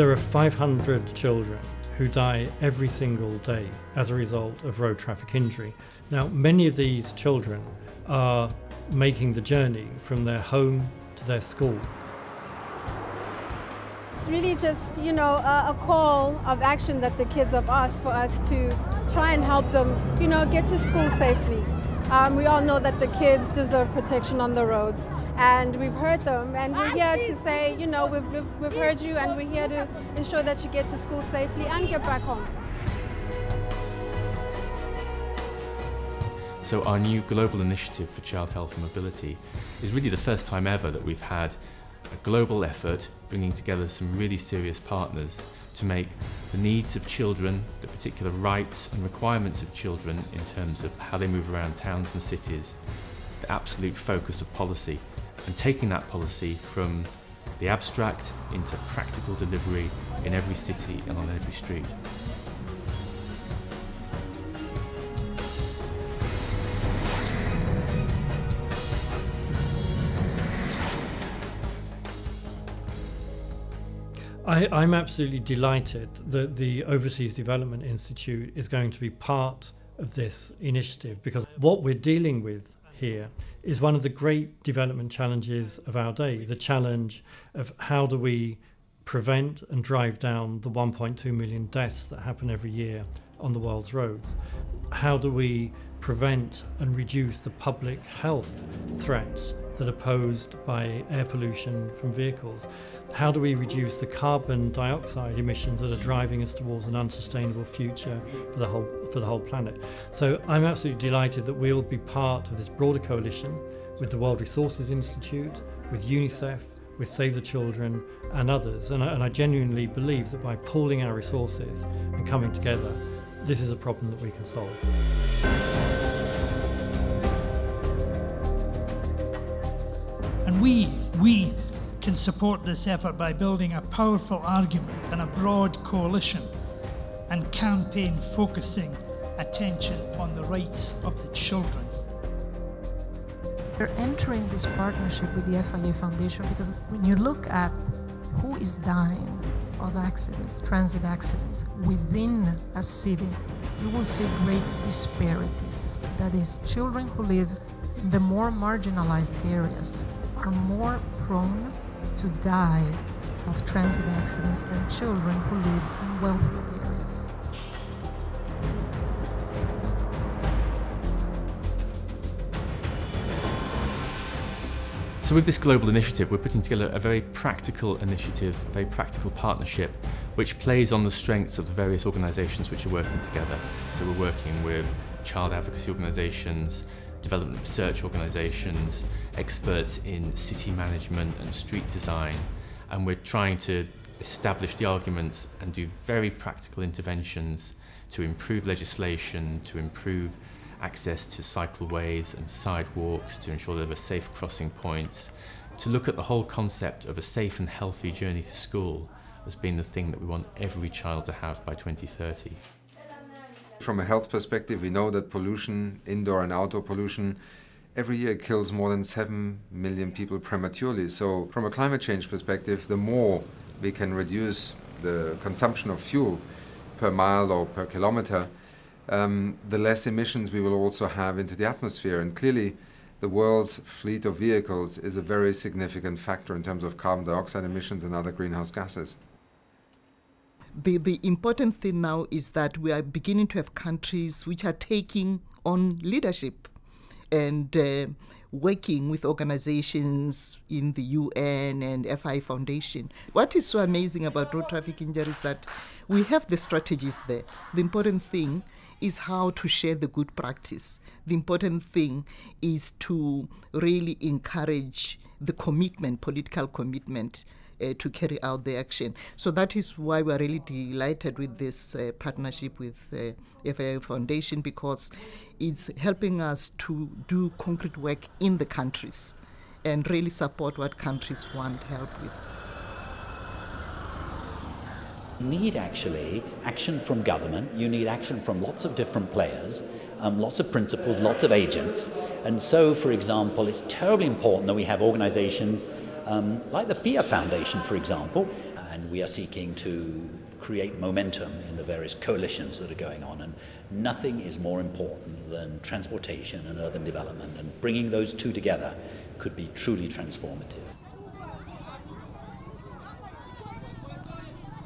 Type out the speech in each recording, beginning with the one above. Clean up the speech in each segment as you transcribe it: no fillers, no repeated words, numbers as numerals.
There are 500 children who die every single day as a result of road traffic injury. Now, many of these children are making the journey from their home to their school. It's really just, a call of action that the kids have asked for us to try and help them, get to school safely. We all know that the kids deserve protection on the roads, and we've heard them, and we're here to say, we've heard you, and we're here to ensure that you get to school safely and get back home. So our new global initiative for child health and mobility is really the first time ever that we've had a global effort bringing together some really serious partners to make the needs of children, the particular rights and requirements of children in terms of how they move around towns and cities, the absolute focus of policy, and taking that policy from the abstract into practical delivery in every city and on every street. I'm absolutely delighted that the Overseas Development Institute is going to be part of this initiative, because what we're dealing with here is one of the great development challenges of our day, the challenge of how do we prevent and drive down the 1.2 million deaths that happen every year on the world's roads. How do we prevent and reduce the public health threats that are posed by air pollution from vehicles? How do we reduce the carbon dioxide emissions that are driving us towards an unsustainable future for the whole planet? So I'm absolutely delighted that we'll be part of this broader coalition with the World Resources Institute, with UNICEF, with Save the Children and others. And I genuinely believe that by pooling our resources and coming together, this is a problem that we can solve. And we can support this effort by building a powerful argument and a broad coalition and campaign focusing attention on the rights of the children. We're entering this partnership with the FIA Foundation because when you look at who is dying of accidents, transit accidents, within a city, you will see great disparities. That is, children who live in the more marginalized areas are more prone to die of transit accidents than children who live in wealthier areas. So with this global initiative, we're putting together a very practical initiative, a very practical partnership, which plays on the strengths of the various organisations which are working together. So we're working with child advocacy organisations, development research organisations, experts in city management and street design, and we're trying to establish the arguments and do very practical interventions to improve legislation, to improve access to cycleways and sidewalks, to ensure there are safe crossing points, to look at the whole concept of a safe and healthy journey to school as being the thing that we want every child to have by 2030. From a health perspective, we know that pollution, indoor and outdoor pollution, every year kills more than 7 million people prematurely. So from a climate change perspective, the more we can reduce the consumption of fuel per mile or per kilometer, the less emissions we will also have into the atmosphere. And clearly, the world's fleet of vehicles is a very significant factor in terms of carbon dioxide emissions and other greenhouse gases. The important thing now is that we are beginning to have countries which are taking on leadership and working with organizations in the UN and FI Foundation. What is so amazing about road traffic injuries is that we have the strategies there. The important thing is how to share the good practice. The important thing is to really encourage the commitment, political commitment, to carry out the action. So that is why we are really delighted with this partnership with the FIA Foundation, because it's helping us to do concrete work in the countries and really support what countries want help with. You need actually action from government, you need action from lots of different players, lots of principals, lots of agents. And so, for example, it's terribly important that we have organizations like the FIA Foundation, for example, and we are seeking to create momentum in the various coalitions that are going on. And nothing is more important than transportation and urban development, and bringing those two together could be truly transformative.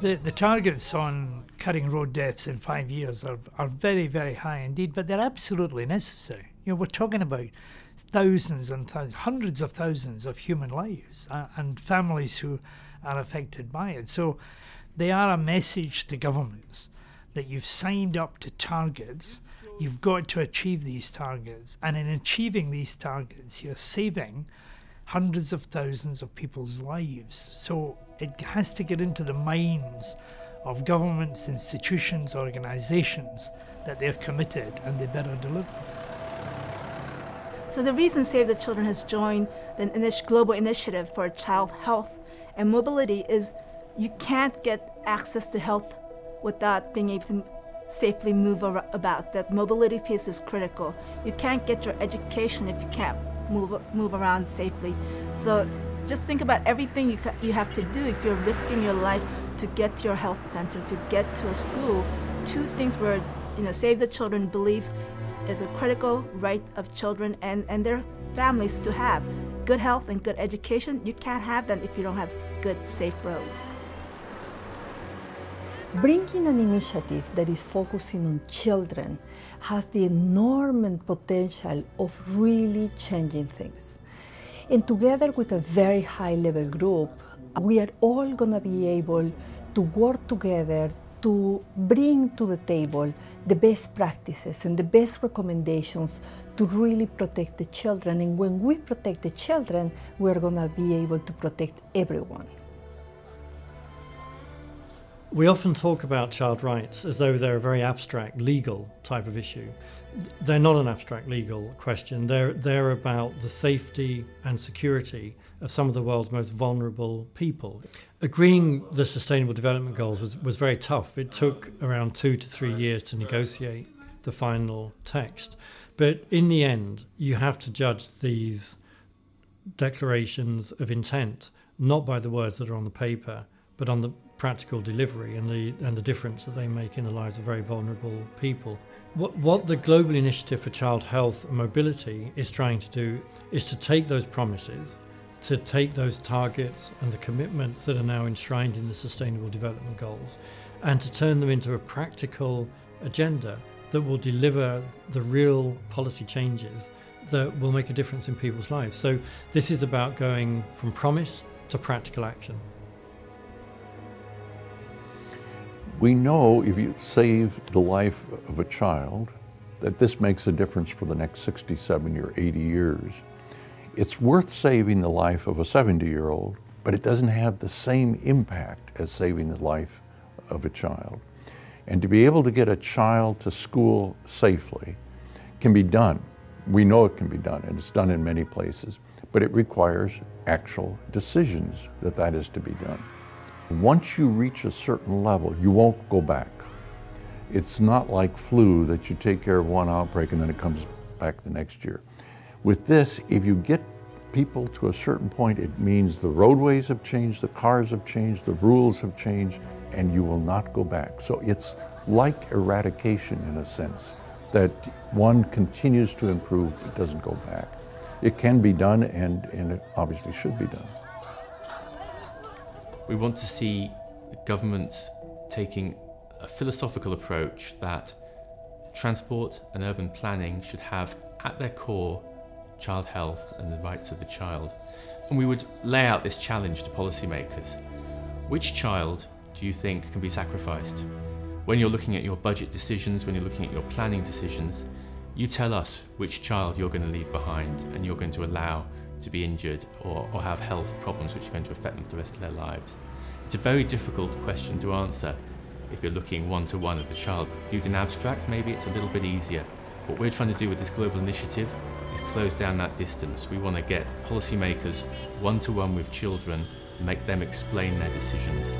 The targets on cutting road deaths in 5 years are very, very high indeed, but they're absolutely necessary. You know, we're talking about thousands and thousands, hundreds of thousands of human lives and families who are affected by it. So they are a message to governments that you've signed up to targets, you've got to achieve these targets, and in achieving these targets, you're saving hundreds of thousands of people's lives. So it has to get into the minds of governments, institutions, organizations that they're committed and they better deliver. So the reason Save the Children has joined the global initiative for child health and mobility is you can't get access to health without being able to safely move about. That mobility piece is critical. You can't get your education if you can't move around safely. So just think about everything you have to do if you're risking your life to get to your health center, to get to a school. Two things where Save the Children believes is a critical right of children and their families to have good health and good education. You can't have them if you don't have good, safe roads. Bringing an initiative that is focusing on children has the enormous potential of really changing things. And together with a very high-level group, we are all going to be able to work together to bring to the table the best practices and the best recommendations to really protect the children. And when we protect the children, we're going to be able to protect everyone. We often talk about child rights as though they're a very abstract legal type of issue. They're not an abstract legal question. They're about the safety and security of some of the world's most vulnerable people. Agreeing the Sustainable Development Goals was very tough. It took around 2 to 3 years to negotiate the final text. But in the end, you have to judge these declarations of intent not by the words that are on the paper, but on the practical delivery and the difference that they make in the lives of very vulnerable people. What the Global Initiative for Child Health and Mobility is trying to do is to take those promises, to take those targets and the commitments that are now enshrined in the Sustainable Development Goals, and to turn them into a practical agenda that will deliver the real policy changes that will make a difference in people's lives. So this is about going from promise to practical action. We know if you save the life of a child, that this makes a difference for the next 60, 70, or 80 years. It's worth saving the life of a 70-year-old, but it doesn't have the same impact as saving the life of a child. And to be able to get a child to school safely can be done. We know it can be done, and it's done in many places, but it requires actual decisions that is to be done. Once you reach a certain level, you won't go back. It's not like flu that you take care of one outbreak and then it comes back the next year. With this, if you get people to a certain point, it means the roadways have changed, the cars have changed, the rules have changed, and you will not go back. So it's like eradication in a sense, that one continues to improve, it doesn't go back. It can be done, and it obviously should be done. We want to see governments taking a philosophical approach that transport and urban planning should have at their core child health and the rights of the child. And we would lay out this challenge to policymakers. Which child do you think can be sacrificed? When you're looking at your budget decisions, when you're looking at your planning decisions, you tell us which child you're going to leave behind and you're going to allow to be injured or have health problems which are going to affect them for the rest of their lives. It's a very difficult question to answer if you're looking one-to-one at the child. Viewed in abstract, maybe it's a little bit easier. What we're trying to do with this global initiative is close down that distance. We want to get policymakers one-to-one with children and make them explain their decisions.